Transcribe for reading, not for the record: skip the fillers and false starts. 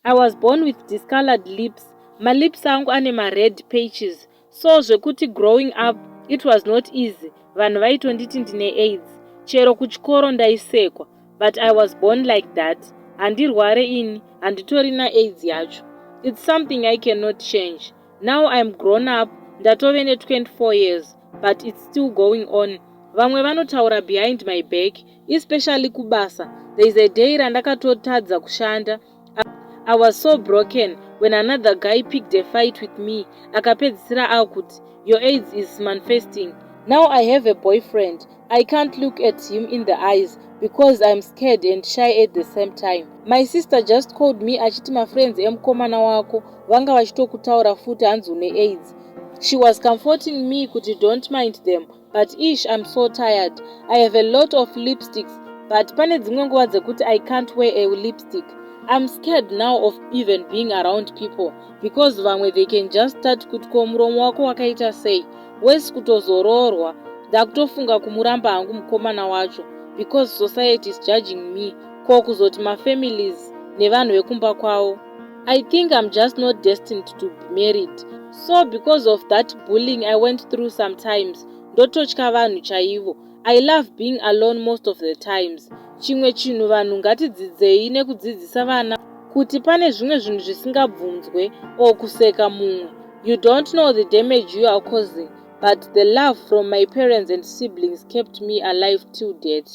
I was born with discolored lips. Malips angu ane ma-red patches. So zvekuti growing up, it was not easy. Vanhu vaitonditi ndine AIDS. Chero kuchikoro ndaisekwa. But I was born like that. Handirware ini, handitorina AIDS yacho. It's something I cannot change. Now I'm grown up, ndatove ne-24 years, but it's still going on. Vamwe vanotaura behind my back, especially kubasa. There is a day randakatotadza kushanda. I was so broken when another guy picked a fight with me. Akapedzisira akuti, your AIDS is manifesting. Now I have a boyfriend. I can't look at him in the eyes because I'm scared and shy at the same time. My sister just called me achiti my friends emkomana wako vanga vachitokutaura futi hanzi une AIDS. She was comforting me kuti don't mind them, but ish, I'm so tired. I have a lot of lipsticks, but pane dzimwe nguva dzekuti I can't wear a lipstick. I'm scared now of even being around people because vamwe they can just start kuti ko muromo wako wakaita sei, wesi kutozororwa. Ndakutofunga kumuramba hangu mukomana wacho because society is judging me, ko kuzoti mafamilies nevanhu vekumba kwavo. I think I'm just not destined to be married. So because of that bullying I went through sometimes, ndototya vanhu chaivo. I love being alone most of the times. Chimwe chinhu vanhu ngatidzidzei nekudzidzisa vana kuti pane zvimwe zvinhu zvisingabvunzwe o kuseka mumwe. You don't know the damage you are causing, but the love from my parents and siblings kept me alive till date.